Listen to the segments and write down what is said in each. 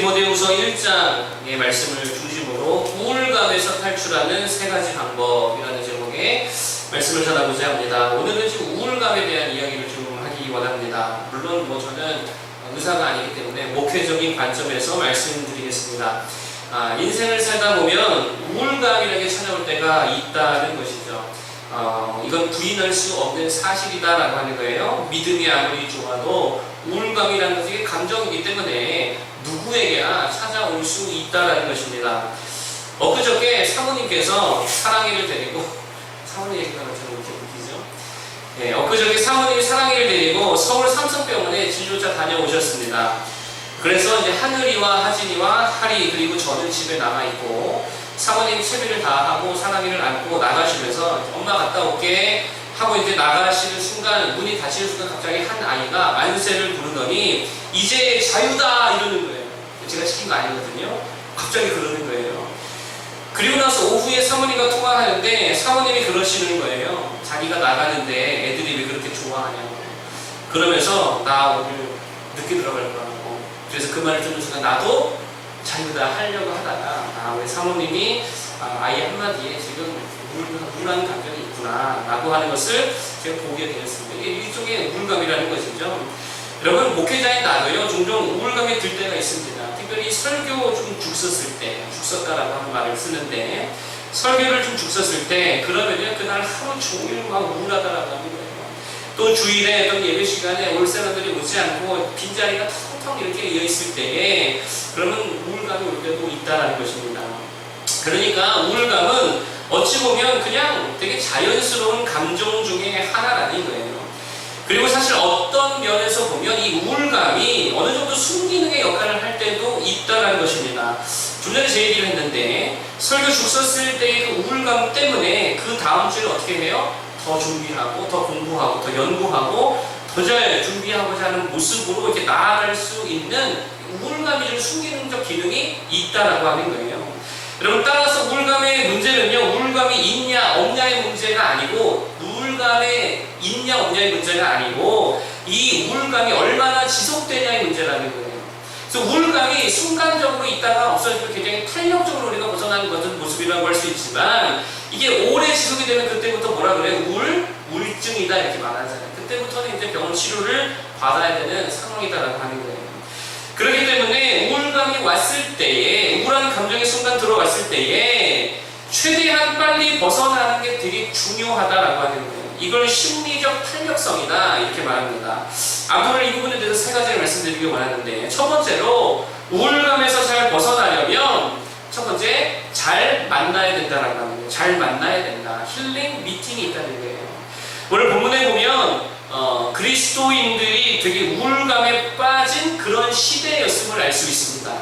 디모데후서 1장의 말씀을 중심으로 우울감에서 탈출하는 세 가지 방법이라는 제목의 말씀을 전하고자 합니다. 오늘은 지금 우울감에 대한 이야기를 좀 하기 원합니다. 물론 저는 의사가 아니기 때문에 목회적인 관점에서 말씀드리겠습니다. 인생을 살다 보면 우울감이라는 게 찾아올 때가 있다는 것이죠. 이건 부인할 수 없는 사실이다라고 하는 거예요. 믿음이 아무리 좋아도 우울감이라는 것이 감정이기 때문에 누구에게나 찾아올 수 있다라는 것입니다. 엊그저께 사모님께서 사랑이를 데리고 사모님 얘기가 좀 웃기죠? 네, 엊그저께 사모님이 사랑이를 데리고 서울 삼성병원에 진료자 다녀오셨습니다. 그래서 이제 하늘이와 하진이와 하리 그리고 저는 집에 남아있고 사모님 채비를 다 하고 사랑이를 안고 나가시면서 엄마 갔다 올게 하고 이제 나가시는 순간 문이 닫히는 순간 갑자기 한 아이가 만세를 부르더니 이제 자유다 이러는 거예요. 제가 시킨 거 아니거든요. 갑자기 그러는 거예요. 그리고 나서 오후에 사모님과 통화하는데 사모님이 그러시는 거예요. 자기가 나가는데 애들이 왜 그렇게 좋아하냐고. 그러면서 나 오늘 늦게 들어갈 거라고. 그래서 그 말을 듣는 순간 나도 자유다 하려고 하다가 우리 사모님이 아이 한마디에 지금 우울한 감정이 있구나 라고 하는 것을 제가 보게 되었습니다. 이게 일종의 우울감이라는 것이죠. 여러분, 목회자인 나도요 종종 우울감이 들 때가 있습니다. 특별히 설교 좀 죽섰을 때, 죽섰다라고 하는 말을 쓰는데 설교를 좀 죽섰을 때 그러면요 그날 하루 종일 막 우울하다라고 하는 거예요. 또 주일에 어떤 예배 시간에 올 사람들이 오지 않고 빈자리가 텅텅 이렇게 이어있을 때에 그러면 우울감이 올 때도 있다라는 것입니다. 그러니까 우울감은 어찌 보면 그냥 되게 자연스러운 감정 중에 하나라는 거예요. 그리고 사실 어떤 면에서 보면 이 우울감이 어느 정도 순기능의 역할을 할 때도 있다라는 것입니다. 좀 전에 제 얘기를 했는데 설교 죽섰을 때의 그 우울감 때문에 그 다음 주에 어떻게 해요? 더 준비하고 더 공부하고 더 연구하고 더 잘 준비하고자 하는 모습으로 이렇게 나아갈 수 있는 우울감이 좀 순기능적 기능이 있다라고 하는 거예요. 여러분, 따라서 우울감의 문제는요 우울감이 있냐 없냐의 문제가 아니고 우울감에 있냐 없냐의 문제가 아니고 이 우울감이 얼마나 지속되냐의 문제라는 거예요. 그래서 우울감이 순간적으로 있다가 없어지고 굉장히 탄력적으로 우리가 벗어나는 것은 모습이라고 할 수 있지만 이게 오래 지속이 되면 그때부터 뭐라 그래요? 우울증이다 이렇게 말하잖아요. 그때부터는 이제 병원 치료를 받아야 되는 상황이다라고 하는 거예요. 그렇기 때문에 우울감이 왔을 때에 우울한 감정이 순간 들어왔을 때에 최대한 빨리 벗어나는 게 되게 중요하다라고 하는 거예요. 이걸 심리적 탄력성이다 이렇게 말합니다. 앞으로 이 부분에 대해서 세 가지를 말씀드리기 원하는데 첫 번째로 우울감에서 잘 벗어나려면 첫 번째 잘 만나야 된다라고 하는 거예요. 잘 만나야 된다. 힐링 미팅이 있다는 거예요. 오늘 본문에 보면 그리스도인들이 되게 우울감에 빠진 그런 시대였음을 알 수 있습니다.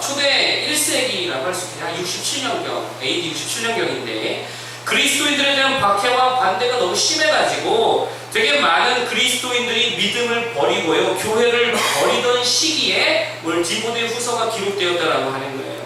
초대 1세기라고 할 수 있겠네요. 67년경, AD 67년경인데 그리스도인들에 대한 박해와 반대가 너무 심해가지고 되게 많은 그리스도인들이 믿음을 버리고요 교회를 버리던 시기에 오늘 디모데후서가 기록되었다라고 하는 거예요.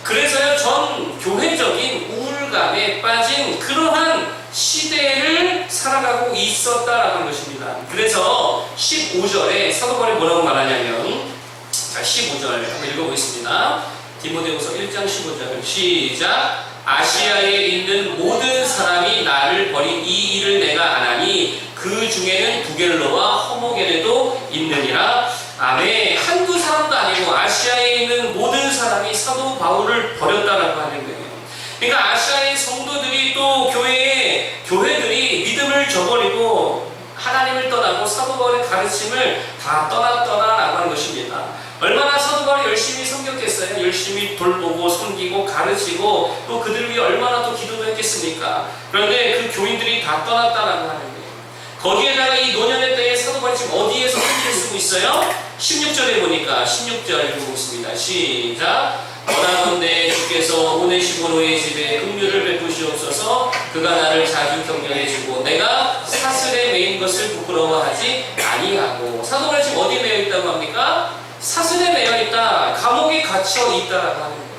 그래서요 전 교회적인 우울감에 빠진 그러한 시대를 살아가고 있었다라는 하는 것입니다. 그래서 15절에 사도 바울이 뭐라고 말하냐면 자 15절 한번 읽어보겠습니다. 디모데후서 1장 15절 시작. 아시아에 있는 모든 사람이 나를 버린 이 일을 내가 아나니 그 중에는 부겔로와 허모게네도 있느니라. 아멘. 한두 사람도 아니고 아시아에 있는 모든 사람이 사도 바울을 버렸다라고 하는 거예요. 그러니까 아시아의 성도들이 또 교회들이 믿음을 저버리고 하나님을 떠나고 사도 바울의 가르침을 다 떠났더라라고 하는 것입니다. 얼마나 사도 바울이 열심히 섬겼겠어요? 열심히 돌보고 섬기고 가르치고 또 그들을 위해 얼마나 또 기도도 했겠습니까? 그런데 그 교인들이 다 떠났다라고 하는 거예요. 거기에다가 이 노년의 때에 사도 바울이 지금 어디에서 편지를 쓰고 있어요? 16절에 보니까 16절 읽어보겠습니다. 시작. 원하건대 주께서 오네시모노의 집에 긍휼을 베푸시옵소서. 그가 나를 자주 격려해주고 내가 사슬에 매인 것을 부끄러워하지 아니하고. 사도 바울이 지금 어디에 매여 있다고 합니까? 사슬에 매여 있다. 감옥에 갇혀 있다라고 하는 거예요.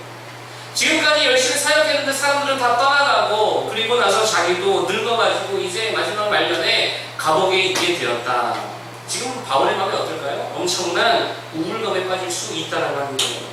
지금까지 열심히 사역했는데 사람들은 다 떠나가고 그리고 나서 자기도 늙어가지고 이제 마지막 말년에 감옥에 있게 되었다. 지금 바울의 마음이 어떨까요? 엄청난 우울감에 빠질 수 있다라고 하는 거예요.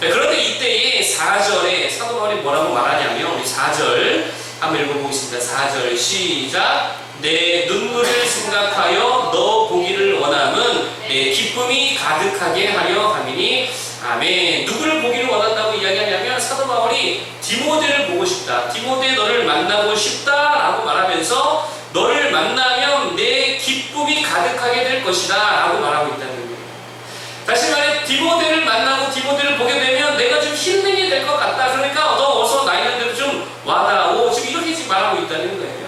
그런데 이때에 4절에 사도 바울이 뭐라고 말하냐면 우리 4절 한번 읽어보겠습니다. 4절 시작. 내 눈물을 생각하여 너 보기를 원함은 내 기쁨이 가득하게 하려 함이니 아멘. 누구를 보기를 원한다고 이야기하냐면 사도 바울이 디모데를 보고 싶다. 디모데 너를 만나고 싶다라고 말하면서 너를 만나면 내 기쁨이 가득하게 될 것이다 라고 말하고 있다는 거예요. 다시 말해 디모데를 만나고 디모데를 보게 되면 내가 좀 힐링이 될 것 같다. 그러니까 너 어서 나 있는 대로 좀 와다오. 지금 이렇게 지금 말하고 있다는 거예요.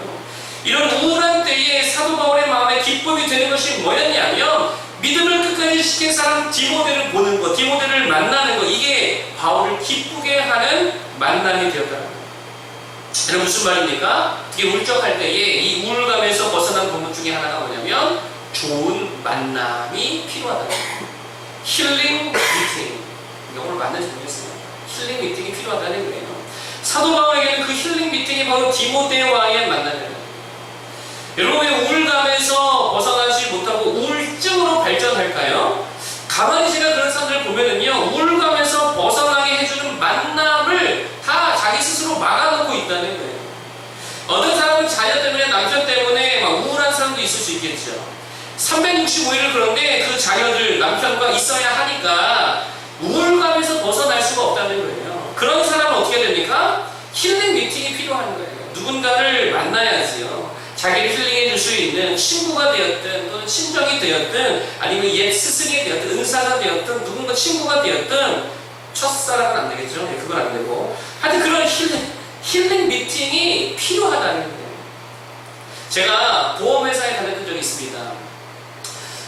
이런 우울한 때에 사도 바울의 마음에 기쁨이 되는 것이 뭐였냐면 믿음을 끝까지 지킨 사람 디모데를 보는 것, 디모데를 만나는 것, 이게 바울을 기쁘게 하는 만남이 되었다는 거예요. 여러분 무슨 말입니까? 이게 울적할 때에 이 우울감에서 벗어난 방법 중에 하나가 뭐냐면 좋은 만남이 필요하다는 거예요. 힐링 미팅. 영어로 맞는지 모르겠어요. 힐링 미팅이 필요하다는 거예요. 사도 바울에게는 그 힐링 미팅이 바로 디모데와의 만남이에요. 여러분의 우울감에서 벗어나지 못하고 우울증으로 발전할까요? 가만히 제가 그런 사람들을 보면은요, 우울감에서 벗어나게 해주는 만남을 다 자기 스스로 막아놓고 있다는 거예요. 어떤 사람은 자녀 때문에, 남편 때문에 막 우울한 사람도 있을 수 있겠죠. 365일을 그런데 그 자녀들, 남편과 있어야 하니까 우울감에서 벗어날 수가 없다는 거예요. 그런 사람은 어떻게 됩니까? 힐링 미팅이 필요한 거예요. 누군가를 만나야지요. 자기를 힐링해 줄 수 있는 친구가 되었든 또는 친정이 되었든 아니면 옛 스승이 되었든 은사가 되었든 누군가 친구가 되었든 첫사랑은 안 되겠죠. 그건 안 되고 하여튼 그런 힐링 미팅이 필요하다는 거예요. 제가 보험회사에 다녔던 적이 있습니다.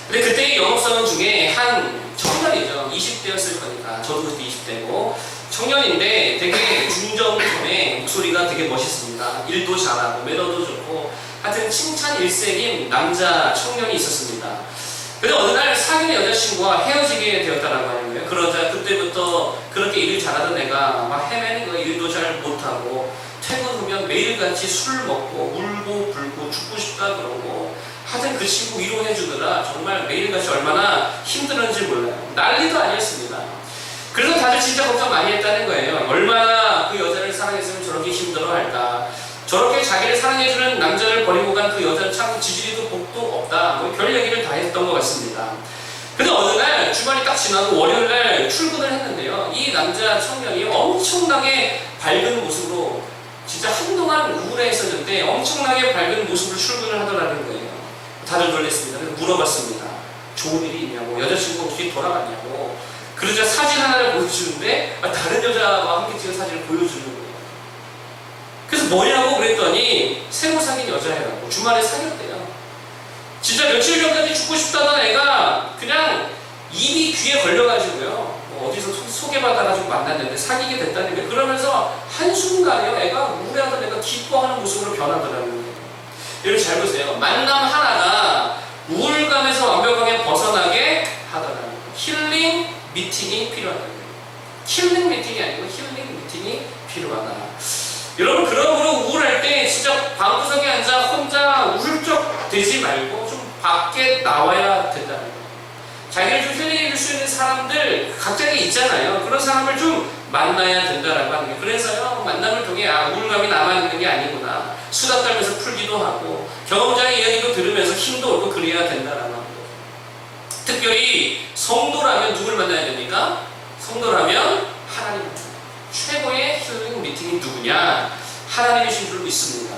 근데 그때 영업사원 중에 한 청년이죠. 20대였을 거니까 저도 그때 20대고 청년인데 되게 중저음의 목소리가 되게 멋있습니다. 일도 잘하고 매너도 좋고 하여튼 칭찬 일색인 남자 청년이 있었습니다. 근데 어느 날 사귀는 여자친구와 헤어지게 되었다라고 하는 거예요. 그러자 그때부터 그렇게 일을 잘하던 애가 막 헤매는 거예요. 일도 잘 못하고 퇴근 후면 매일같이 술 먹고 울고 불고 죽고 싶다 그러고 하여튼 그 친구 위로해 주느라 정말 매일같이 얼마나 힘들었는지 몰라요. 난리도 아니었습니다. 그래서 다들 진짜 걱정 많이 했다는 거예요. 얼마나 그 여자를 사랑했으면 저렇게 힘들어할까. 저렇게 자기를 사랑해주는 남자를 버리고 간 그 여자는 참 지지리도 복도 없다. 뭐 별 얘기를 다 했던 것 같습니다. 근데 어느 날 주말이 딱 지나고 월요일날 출근을 했는데요. 이 남자 청년이 엄청나게 밝은 모습으로 진짜 한동안 우울해 했었는데 엄청나게 밝은 모습으로 출근을 하더라는 거예요. 다들 놀랐습니다. 그래서 물어봤습니다. 좋은 일이 있냐고, 여자친구 어떻게 돌아갔냐고. 그러자 사진 하나를 보여주는데 다른 여자와 함께 찍은 사진을 보여주는 거예요. 그래서 뭐냐고 그랬더니 새로 사귄 여자애라고. 주말에 사귀었대요. 진짜 며칠 전까지 죽고 싶다던 애가 그냥 입이 귀에 걸려가지고요. 어디서 소개받아가지고 만났는데 사귀게 됐다는 게 그러면서 한순간에요. 애가 우울해하던 애가 기뻐하는 모습으로 변하더라는 거예요. 여러분 잘 보세요. 만남 하나가 우울감에서 완벽하게 벗어나게 하더라는 거예요. 힐링 미팅이 필요하다는 거예요. 힐링 미팅이 아니고 힐링 미팅이 필요하다. 여러분 그러므로 우울할 때 진짜 방구석에 앉아 혼자 울적 되지 말고 좀 밖에 나와야 된다는 거예요. 자기를 좀 힐링해 줄 수 있는 사람들 각자에게 있잖아요. 그런 사람을 좀 만나야 된다라고 하는 거예요. 그래서요 만남을 통해 우울감이 남아있는 게 아니구나. 수다 떨면서 풀기도 하고 경험자의 이야기도 들으면서 힘도 얻고 그래야 된다라고 하는 거예요. 특별히 성도라면 누굴 만나야 됩니까? 성도라면 하나님. 최고의 힐링 미팅이 누구냐? 하나님이신 줄 믿습니다.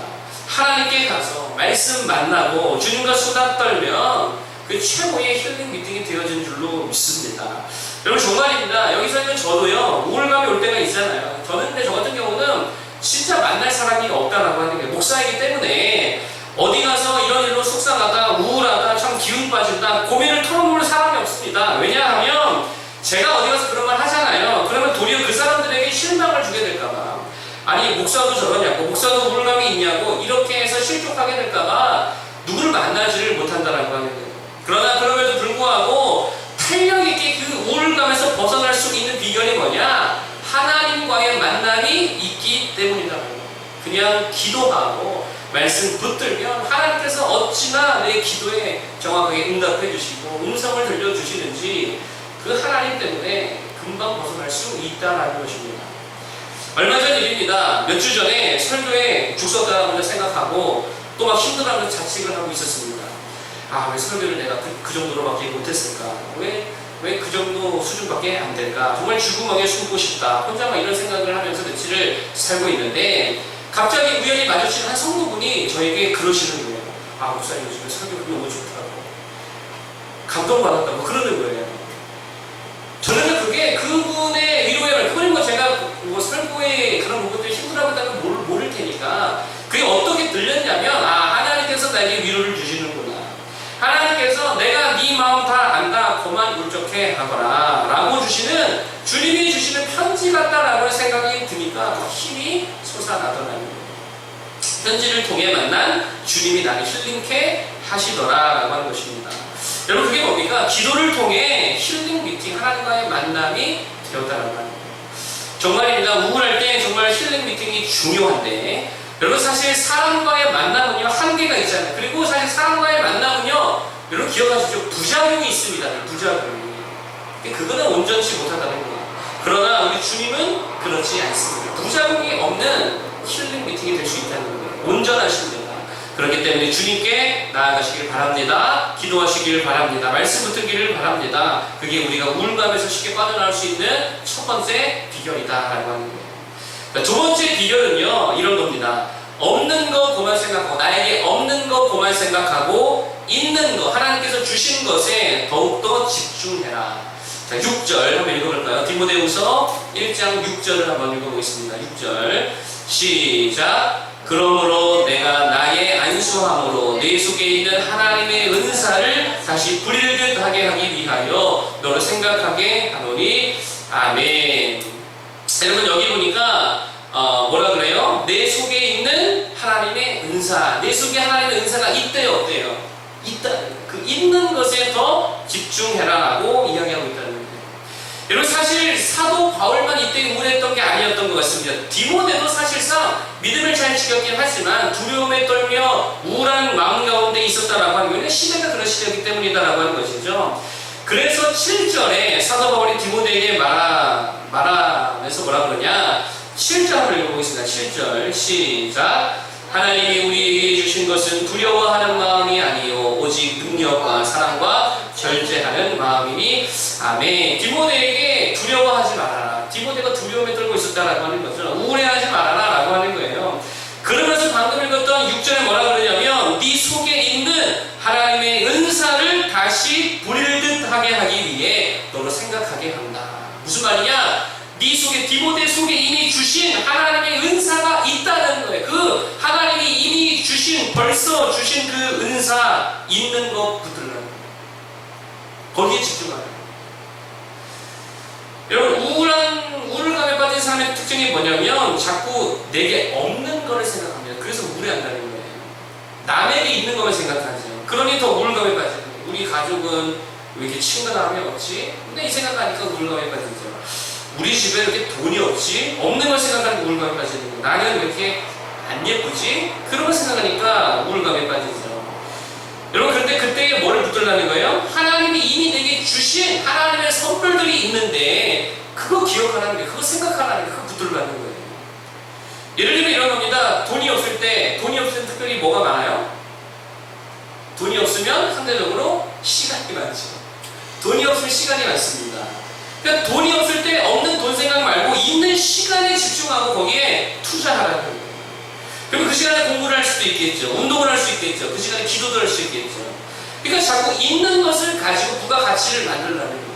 하나님께 가서 말씀 만나고 주님과 수다 떨면 그 최고의 힐링 미팅이 되어진 줄로 믿습니다. 여러분 정말입니다. 여기서 있는 저도요 우울감이 올 때가 있잖아요. 저는 근데 저 같은 경우는 진짜 만날 사람이 없다라고 하는 게 목사이기 때문에 어디 가서 이런 일로 속상하다 우울하다 참 기운 빠진다 고민을 털어놓을 사람이 없습니다. 왜냐하면 제가 어디 가서 그런 말 하잖아요. 그러면 도리어 그 사람들에게 실망을 주게 될까봐. 아니 목사도 저러냐고 목사도 우울감이 있냐고 이렇게 해서 실족하게 될까봐 누구를 만나지를 못한다라고 하는 거예요. 그러나 그럼에도 불구하고 탄력있게 그 우울감에서 벗어날 수 있는 비결이 뭐냐? 하나님과의 만남이 있기 때문이다. 그냥 기도하고 말씀 붙들면 하나님께서 어찌나 내 기도에 정확하게 응답해 주시고 음성을 들려주시는지 그 하나님 때문에 금방 벗어날 수 있다라는 것입니다. 얼마 전 일입니다. 몇 주 전에 설교에 죽 썼다라고 생각하고 또 막 힘들어하면서 자책을 하고 있었습니다. 왜 설교를 내가 그 정도로밖에 못했을까? 왜 그 정도 수준밖에 안 될까? 정말 죽음하게 숨고 싶다. 혼자 막 이런 생각을 하면서 며칠을 살고 있는데 갑자기 우연히 마주친 한 성도분이 저에게 그러시는 거예요. 목사님 요즘에 설교 너무 좋더라고. 감동받았다고 그러는 거예요. 저는 그게 그분의 위로의 말, 그분이 제가 설교에 그런 부분들이 힘들어하다는 걸 모를 테니까 그게 어떻게 들렸냐면 하나님께서 나에게 위로를 주시는구나. 하나님께서 내가 네 마음 다 안다. 그만 울적해 하거라 라고 주시는 주님이 주시는 편지 같다라고 생각이 드니까 힘이 솟아나더라는 거예요. 편지를 통해 만난 주님이 나를 힐링케 하시더라 라고 하는 것입니다. 여러분 그게 뭡니까? 기도를 통해 힐링 미팅, 하나님과의 만남이 되었다라고 하는 거예요. 정말입니다. 우울할 때 정말 힐링 미팅이 중요한데 여러분 사실 사람과의 만남은요 한계가 있잖아요. 그리고 사실 사람과의 만남은요 여러분 기억하시죠? 부작용이 있습니다. 부작용이. 그거는 온전치 못하다는 거예요. 그러나 우리 주님은 그렇지 않습니다. 부작용이 없는 힐링 미팅이 될 수 있다는 거예요. 온전하십니다. 그렇기 때문에 주님께 나아가시길 바랍니다. 기도하시길 바랍니다. 말씀 붙들기를 바랍니다. 그게 우리가 우울감에서 쉽게 빠져나올 수 있는 첫 번째 비결이다라고 하는 거예요. 두 번째 비결은요 이런 겁니다. 없는 거 그만 생각하고 나에게 없는 거 그만 생각하고 있는 거 하나님께서 주신 것에 더욱더 집중해라. 자 6절 한번 읽어볼까요? 디모데후서 1장 6절을 한번 읽어보겠습니다. 6절 시작. 그러므로 내가 나의 안수함으로 내 속에 있는 하나님의 은사를 다시 부릴듯 하게 하기 위하여 너를 생각하게 하노니 아멘. 여러분 여기 보니까 뭐라 그래요? 내 속에 있는 하나님의 은사, 내 속에 하나님의 은사가 있대요 없대요? 있다. 그 있는 것에 더 집중해라라고 이야기하고 있다는 거예요. 여러분 사실 사도 바울만 이때 우울했던 게 아니었던 것 같습니다. 디모데도 사실상 믿음을 잘 지켰긴 하지만 두려움에 떨며 우울한 마음 가운데 있었다라고 하는 거는 시대가 그런 시대이기 때문이다라고 하는 것이죠. 그래서 7절에 사도 바울이 디모데에게 말하면서 뭐라 그러냐 7절 한번 읽어보겠습니다. 7절 시작. 하나님이 우리에게 주신 것은 두려워하는 마음이 아니요 오직 능력과 사랑과 절제하는 마음이니 아멘. 디모데에게 두려워하지 말아라. 디모데가 두려움에 떨고 있었다라고 하는 거죠. 우울해하지 말아라 라고 하는 거예요. 그러면서 방금 읽었던 6절에 뭐라 그러냐면 네 속에 있는 하나님의 은사를 다시 부릴듯 하게 하기 위해 너를 생각하게 한다. 무슨 말이냐? 네 속에 디모데 속에 이미 주신 하나님의 은사가 있다는 거예요. 그 하나님이 이미 벌써 주신 그 은사 있는 것 붙들라는 거예요. 거기에 집중하는 거예요. 여러분 우울감에 빠진 사람의 특징이 뭐냐면 자꾸 내게 없는 거를 생각합니다. 그래서 우울해한다는 거예요. 남에게 있는 것만 생각하죠. 그러니 더 우울감에 빠지는 거예요. 우리 가족은 왜 이렇게 친근함이 없지? 근데 이 생각하니까 우울감에 빠지죠. 우리 집에 이렇게 돈이 없지? 없는 걸 생각하니까 우울감에 빠지는 거예요. 나는 왜 이렇게 안 예쁘지? 그런 걸 생각하니까 우울감에 빠지죠. 여러분 그런데 그때에 뭐를 붙들라는 거예요? 하나님이 이미 내게 주신 하나님의 선물들이 있는데 그거 기억하라는 게 그거 생각하라는 게 그거 붙들라는 거예요. 예를 들면 이런 겁니다. 돈이 없을 때 특별히 뭐가 많아요? 돈이 없으면 상대적으로 시간이 많죠. 돈이 없으면 시간이 많습니다. 그러니까 돈이 없을 때 없는 돈 생각 말고 있는 시간에 집중하고 거기에 투자하라는 거예요. 그러면 그 시간에 공부를 할 수도 있겠죠. 운동을 할 수 있겠죠. 그 시간에 기도도 할 수 있겠죠. 그러니까 자꾸 있는 것을 가지고 부가가치를 만들라는 거예요.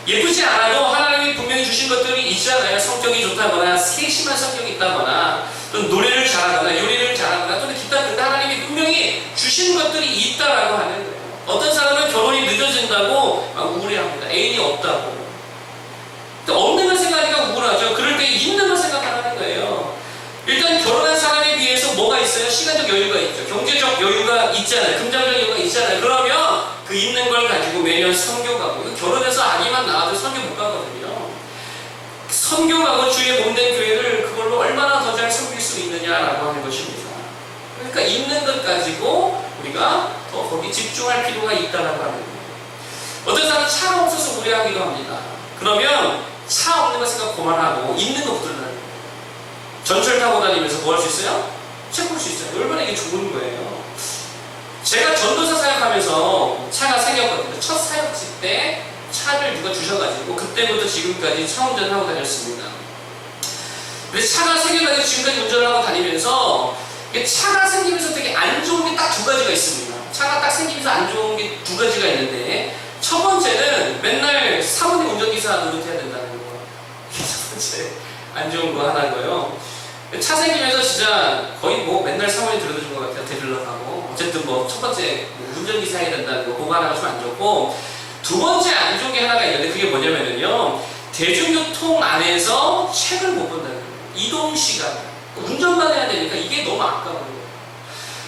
예쁘지 않아도 하나님이 분명히 주신 것들이 있잖아요. 성격이 좋다거나 세심한 성격이 있다거나 또 노래를 잘하거나 요리를 잘하거나 또는 기타 등등 하나님이 분명히 주신 것들이 있다라고 하는 거예요. 어떤 사람은 결혼이 늦어진다고 우울해합니다. 애인이 없다고. 없는 걸 생각하니까 우울하죠. 그럴 때 있는 걸 생각하라는 거예요. 일단 결혼한 사람에 비해서 뭐가 있어요? 시간적 여유가 있죠. 경제적 여유가 있잖아요. 금전적 여유가 있잖아요. 그러면 그 있는 걸 가지고 매년 선교 가고 결혼해서 아기만 낳아도 선교 못 가거든요. 선교 가고 주의 몸된 교회를 그걸로 얼마나 더 잘 섬길 수 있느냐라고 하는 것입니다. 그러니까 있는 것 가지고 우리가 더 거기 집중할 필요가 있다라고 하는 거예요. 어떤 사람은 차가 없어서 우려하기도 합니다. 그러면 차 없는 거 생각 그만하고 있는 거 붙들라는 거예요. 전철 타고 다니면서 뭐 할 수 있어요? 책 볼 수 있어요. 얼마나 이게 좋은 거예요. 제가 전도사 사역하면서 차가 생겼거든요. 첫 사역지 때 차를 누가 주셔가지고 그때부터 지금까지 차 운전하고 다녔습니다. 근데 차가 생겨가지고 지금까지 운전을 하고 다니면서 차가 생기면서 되게 안 좋은 게 딱 두 가지가 있습니다. 차가 딱 생기면서 안 좋은 게 두 가지가 있는데 첫 번째는 맨날 사모님 운전기사 노릇해야 된다는 거. 첫 번째 안 좋은 거 하나고요. 차 생기면서 진짜 거의 뭐 맨날 사모님 들어주는 것 같아요. 데리러 가고 어쨌든 뭐 첫 번째 운전기사 해야 된다는 거 그거 하나가 좀 안 좋고 두 번째 안 좋은 게 하나가 있는데 그게 뭐냐면요 대중교통 안에서 책을 못 본다는 거예요. 이동 시간 운전만 해야 되니까 이게 너무 아까운 거예요.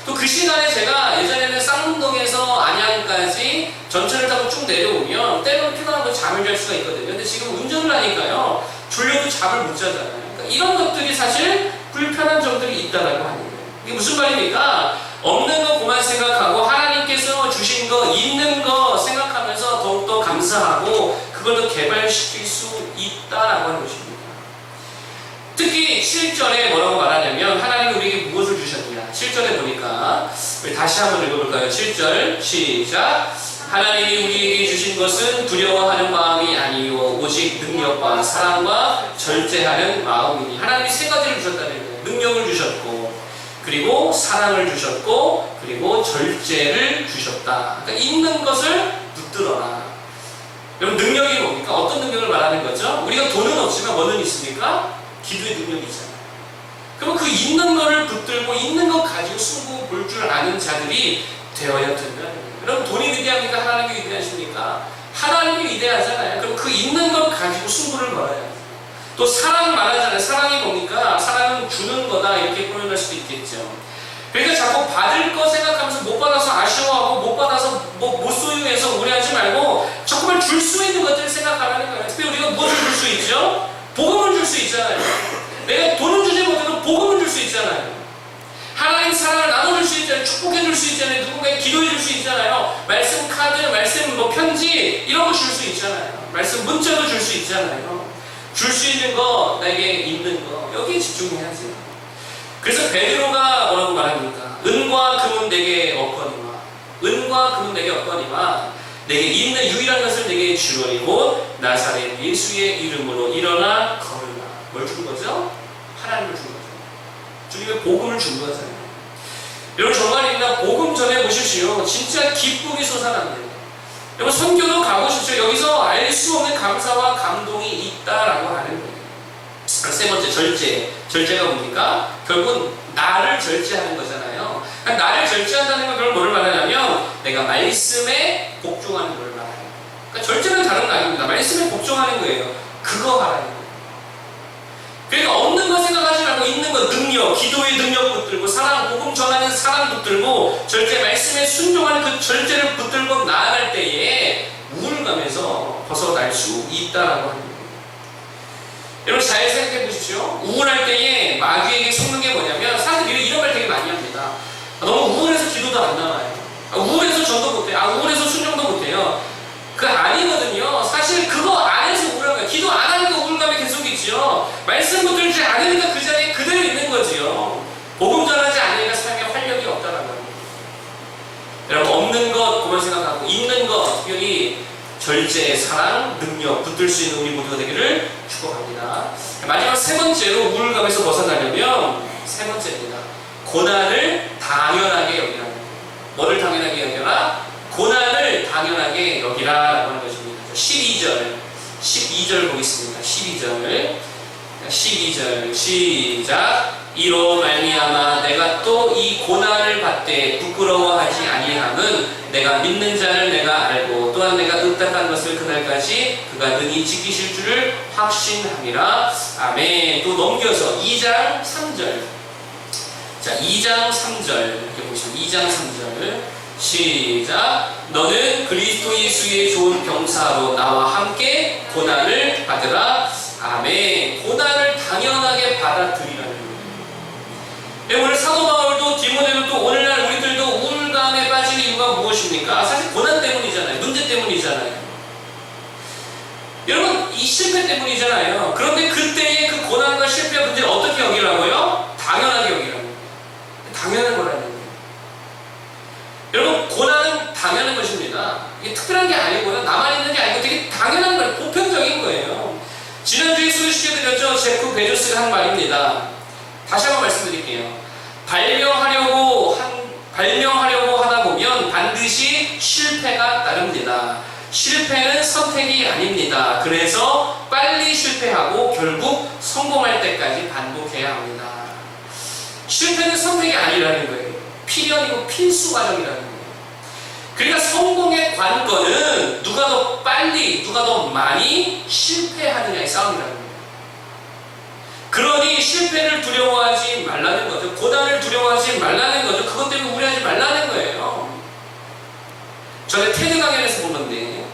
또 그 시간에 제가 예전에는 쌍문동에서 안양까지 전철을 타고 쭉 내려오면 때로는 피곤하고 잠을 잘 수가 있거든요. 근데 지금 운전을 하니까요 졸려도 잠을 못 자잖아요. 그러니까 이런 것들이 사실 불편한 점들이 있다라고 하는 거예요. 이게 무슨 말입니까? 없는 거 그만 생각하고 하나님께서 주신 거 있는 거 생각하면서 더욱더 감사하고 그걸 더 개발시킬 수 있다라고 하는 것입니다. 특히 7절에 뭐라고 말하냐면 하나님이 우리에게 무엇을 주셨냐 7절에 보니까 우리 다시 한번 읽어볼까요? 7절 시작 하나님이 우리에게 주신 것은 두려워하는 마음이 아니요 오직 능력과 사랑과 절제하는 마음이니 하나님이 세 가지를 주셨다는 거예요. 능력을 주셨고 그리고 사랑을 주셨고 그리고 절제를 주셨다. 그러니까 있는 것을 붙들어라. 여러분 능력이 뭡니까? 어떤 능력을 말하는 거죠? 우리가 돈은 없지만 뭐는 있습니까? 기도의 능력이 있잖아요. 그럼 그 있는 거를 붙들고 있는 거 가지고 승부 볼 줄 아는 자들이 되어야 된다는 거예요. 여러분 돈이 위대합니까? 하나님이 위대하십니까? 하나님이 위대하잖아요. 그럼 그 있는 걸 가지고 승부를 걸어야 돼요. 또 사랑 말하잖아요. 사랑이 뭡니까? 사랑은 주는 거다 이렇게 표현할 수도 있겠죠. 그러니까 자꾸 받을 거 생각하면서 못 받아서 아쉬워하고 못 받아서 못 소유해서 우려하지 말고 자꾸만 줄 수 있는 것들을 생각하라는 거예요. 특히 우리가 무엇을 줄 수 있죠? 복음을 줄 수 있잖아요. 내가 돈을 주지 못해도 복음을 줄 수 있잖아요. 하나님 사랑을 나눠줄 수 있잖아요. 축복해 줄 수 있잖아요. 누군가에 기도해 줄 수 있잖아요. 말씀 카드, 말씀 뭐 편지 이런 거 줄 수 있잖아요. 말씀 문자도 줄 수 있잖아요. 줄 수 있는 거, 나에게 있는 거 여기에 집중해야지. 그래서 베드로가 뭐라고 말합니까? 은과 금은 내게 없거니와 은과 금은 내게 없거니와 내게 있는 유일한 것을 내게 주노니 곧 나사렛 예수의 이름으로 일어나 걸으라. 뭘 준 거죠? 하나님을 준 거죠. 주님의 복음을 준 거잖아요. 여러분 정말입니다. 복음 전해 보십시오. 진짜 기쁨이 솟아납니다. 여러분 선교도 가보십시오. 여기서 알 수 없는 감사와 감동이 있다라고 하는 거예요. 세 번째 절제. 절제가 뭡니까? 결국은 나를 절제하는 거잖아요. 그러니까 나를 절제한다는 건 그걸 뭐를 말하냐면 내가 말씀에 복종하는 걸 말해요. 그러니까 절제는 다른 거 아닙니다. 말씀에 복종하는 거예요. 그거 하라는 거예요. 그러니까 없는 거 생각하지 말고 있는 거 능력, 기도의 능력 붙들고 사랑, 복음 전하는 사랑 붙들고 절제 말씀에 순종하는 그 절제를 붙들고 나아갈 때에 우울감에서 벗어날 수 있다라고 합니다. 여러분 잘 생각해 보십시오. 우울할 때에 마귀에게 속는 게 뭐냐면 사람들이 이런 말 되게 많이 합니다. 너무 우울해서 기도도 안 나와요. 우울해서 전도 못해요. 우울해서 순종도 못해요. 그거 아니거든요. 사실 그거 안에서 우울한 거예요. 기도 안 하니까 우울감이 계속 있죠. 말씀 붙들지 않으니까 그 자리에 그대로 있는 거지요. 복음 전하지 않으니까 삶에 활력이 없다는 거예요. 여러분 없는 것 그만 생각하고 있는 것 특별히 절제, 사랑, 능력 붙들 수 있는 우리 모두가 되기를 축복합니다. 마지막 세 번째로 우울감에서 벗어나려면 세 번째입니다. 고난을 당연하게 여기라는 거예요. 뭐를 당연하게 여겨라? 고난을 당연하게 여기라라고 하는 것입니다. 12절 보겠습니다. 12절 시작. 이로 말미암아 내가 또 이 고난을 받되 부끄러워하지 아니함은 내가 믿는 자를 내가 알고 또한 내가 의탁한 것을 그날까지 그가 능히 지키실 줄을 확신함이라. 아멘. 또 넘겨서 2장 3절. 자, 2장 3절 이렇게 보시면 2장 3절 시작. 너는 그리스도 예수의 좋은 병사로 나와 함께 고난을 받으라. 아멘. 고난을 당연하게 받아들이라는 거예요. 오늘 사도 바울도 이번에도 또 오늘날 우리들도 우울감에 빠지는 이유가 무엇입니까? 사실 고난 때문이잖아요. 문제 때문이잖아요. 여러분, 이 실패 때문이잖아요. 그런데 그때의 그 고난과 실패와 문제를 어떻게 여기라고요? 당연하게 여기라고요. 당연한 거라는 거예요. 여러분, 고난은 당연한 것입니다. 이게 특별한 게 아니고요. 나만 있는 게 아니고 되게 당연한 거예요. 보편적인 거예요. 지난주에 소개시켜드렸죠. 제프 베조스가 한 말입니다. 다시 한번 말씀드릴게요. 발명하려고 하다 보면 반드시 실패가 따릅니다. 실패는 선택이 아닙니다. 그래서 빨리 실패하고 결국 성공할 때까지 반복해야 합니다. 실패는 선택이 아니라는 거예요. 필연이고 필수 과정이라는 거예요. 그러니까 성공의 관건은 누가 더 빨리, 누가 더 많이 실패하느냐의 싸움이라는 거예요. 그러니 실패를 두려워하지 말라는 거죠. 고난을 두려워하지 말라는 거죠. 그것 때문에 우려하지 말라는 거예요. 전에 테드 강연에서 본 건데,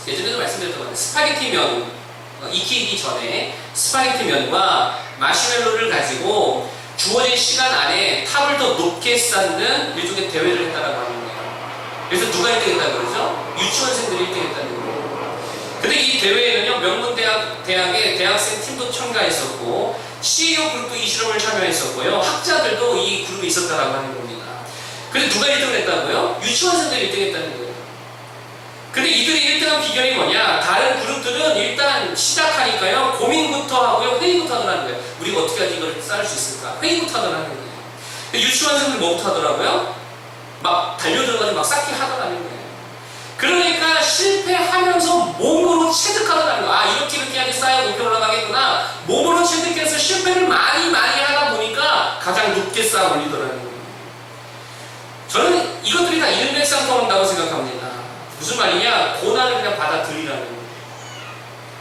예전에도 말씀드렸던 것 같아요. 스파게티 면 익히기 전에 스파게티 면과 마시멜로를 가지고 주어진 시간 안에 탑을 더 높게 쌓는 일종의 대회를 했다라고 하는 거예요. 그래서 누가 1등 했다고 그러죠? 유치원생들이 1등 했다는 거예요. 근데 이 대회에는요, 명문대학의 대학생 팀도 참가했었고, CEO 그룹도 이 실험을 참여했었고요, 학자들도 이 그룹에 있었다라고 하는 겁니다. 근데 누가 1등을 했다고요? 유치원생들이 1등 했다는 거예요. 근데 이들이 1등한 비결이 뭐냐? 다른 그룹들은 일단 시작하니까요, 고민부터 하고요, 회의부터 하더라는 거예요. 우리가 어떻게 하지 이걸 쌓을 수 있을까? 회의부터 하더라는 거예요. 근데 유치원생들 뭐부터 하더라고요? 막 달려들어가지고 막 쌓기 하더라는 거예요. 그러니까 실패하면서 몸으로 체득하더라는 거예요. 아, 이렇게 하니 쌓여 높게 올라가겠구나. 몸으로 체득해서 실패를 많이 하다 보니까 가장 높게 쌓아 올리더라는 거예요. 저는 이것들이 다 일맥상통한다고 생각합니다. 무슨 말이냐? 고난을 그냥 받아들이라는 거예요.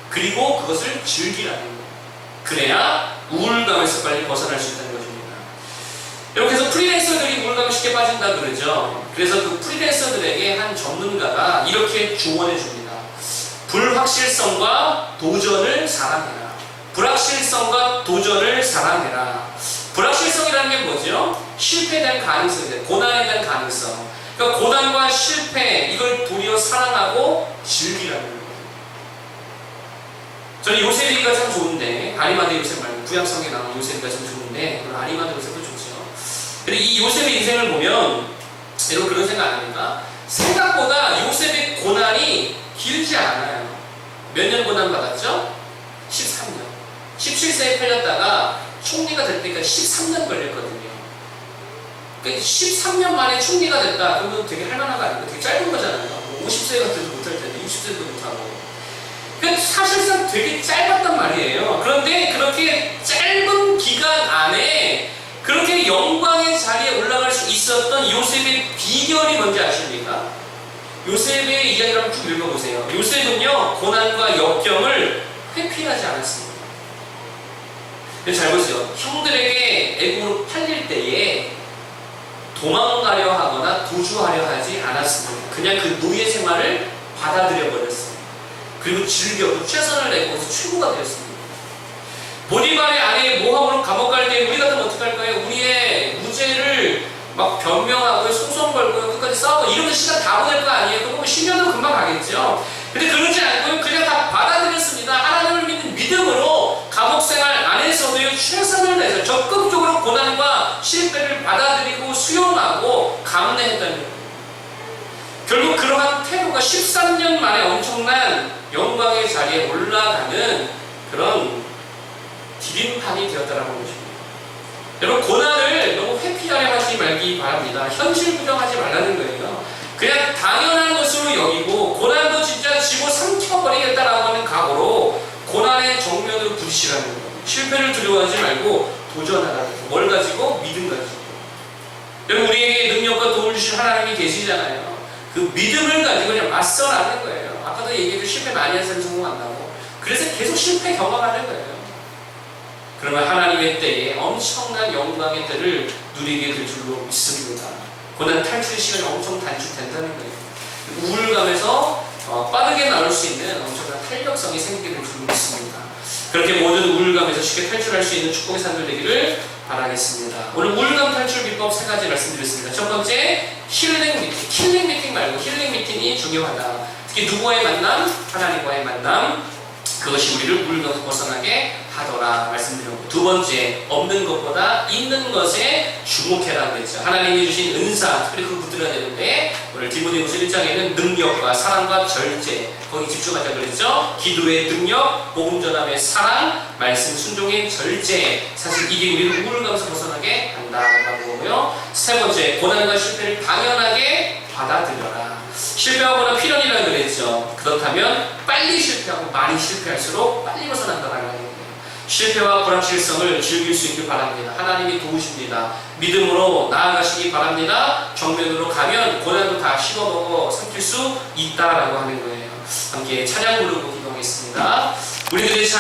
그리고 그것을 즐기라는 거예요. 그래야 우울감에서 빨리 벗어날 수 있다는 것입니다. 여러분, 그래서 프리랜서들이 우울감에 쉽게 빠진다 그러죠. 그래서 그 프리랜서들에게 한 전문가가 이렇게 조언해 줍니다. 불확실성과 도전을 사랑해라. 불확실성과 도전을 사랑해라. 불확실성이라는 게 뭐죠? 실패에 대한 가능성이에요. 고난에 대한 가능성. 그러니까 고난과 실패, 이걸 도리어 사랑하고 즐기라는 거예요. 저는 요셉이가 참 좋은데, 아리마대 요셉 말고 구약성에 나온 요셉이가 참 좋은데, 아리마대 요셉도 좋죠. 근데 이 요셉의 인생을 보면 여러분 그런 생각 안 합니까? 생각보다 요셉의 고난이 길지 않아요. 몇 년 고난 받았죠? 13년. 17세에 팔렸다가 총리가 될 때까지 13년 걸렸거든요. 그러니까 13년 만에 총리가 됐다. 그러면 되게 할만한 거 아닙니까? 되게 짧은 거잖아요. 50세가 돼도 못할 텐데 60세도 못하고. 그러니까 사실상 되게 짧았단 말이에요. 그런데 그렇게 짧은 기간 안에 그렇게 영광의 자리에 올라갈 수 있었던 요셉의 비결이 뭔지 아십니까? 요셉의 이야기를 한번 쭉 읽어보세요. 요셉은요, 고난과 역경을 회피하지 않았습니다. 잘 보세요. 형들에게 애국으로 팔릴 때에 도망가려 하거나 도주하려 하지 않았습니다. 그냥 그 노예 생활을 받아들여 버렸어요. 그리고 즐겨 최선을 내고 최고가 되었습니다. 보디발의 아내 모함으로 감옥 갈 때 우리 같으면 어떡할까요? 우리의 무죄를 막 변명하고 소송 걸고 끝까지 싸우고 이러면 시간 다 보낼 거 아니에요? 그러면 10년도 금방 가겠죠. 근데 그러지 않고요, 그냥 다 받아들였습니다. 하나님을 믿는 믿음으로 감옥 생활 안에서도요, 최선을 내서 적극적으로 고난과 실패를 받아들이고 수용하고 감내했다는 거예요. 결국 그러한 태도가 13년 만에 엄청난 영광의 자리에 올라가는 그런 디딤판이 되었다라고 하는 것입니다. 여러분, 고난을 너무 회피하려 하지 말기 바랍니다. 현실 부정하지 말라는 거예요. 그냥 당연한 것으로 여기고 고난도 진짜 지고 삼켜버리겠다라고 하는 각오로 고난의 정면으로 부딪히라는 거예요. 실패를 두려워하지 말고 도전하라는 거예요. 뭘 가지고? 믿음 가지고. 여러분, 우리에게 능력과 도움을 주신 하나님이 계시잖아요. 그 믿음을 가지고 그냥 맞서라는 거예요. 아까도 얘기했죠. 실패 많이 한 사람이 성공한다고. 그래서 계속 실패 경험하는 거예요. 그러면 하나님의 때에 엄청난 영광의 때를 누리게 될 줄로 믿습니다. 고난 탈출 시간이 엄청 단축된다는 거예요. 우울감에서 빠르게 나올 수 있는 엄청난 탄력성이 생기게 될 줄로 믿습니다. 그렇게 모든 우울감에서 쉽게 탈출할 수 있는 축복의 산들 되기를 바라겠습니다. 오늘 우울감 탈출 비법 3가지 말씀드렸습니다. 첫 번째, 힐링 미팅. 킬링 미팅 말고 힐링 미팅이 중요하다. 특히 누구와의 만남? 하나님과의 만남. 그것이 우리를 우울감에서 벗어나게 하더라 말씀드렸고, 두 번째, 없는 것보다 있는 것에 주목해라 그랬죠. 하나님이 주신 은사, 특별히 그걸 붙들어야 되는데, 오늘 디모데후서 1장에는 능력과 사랑과 절제, 거기 집중하자 그랬죠. 기도의 능력, 복음 전함의 사랑, 말씀 순종의 절제. 사실 이게 우리를 우울감에서 벗어나게 한다라고 보고요. 세 번째, 고난과 실패를 당연하게 받아들여라. 실패하거나 필연이라고 그랬죠. 그렇다면 빨리 실패하고 많이 실패할수록 빨리 벗어난다는 거예요. 실패와 불확실성을 즐길 수 있길 바랍니다. 하나님이 도우십니다. 믿음으로 나아가시기 바랍니다. 정면으로 가면 고난도 다 씹어먹어 삼킬 수 있다라고 하는 거예요. 함께 찬양 부르고 기도하겠습니다. 우리들의 찬양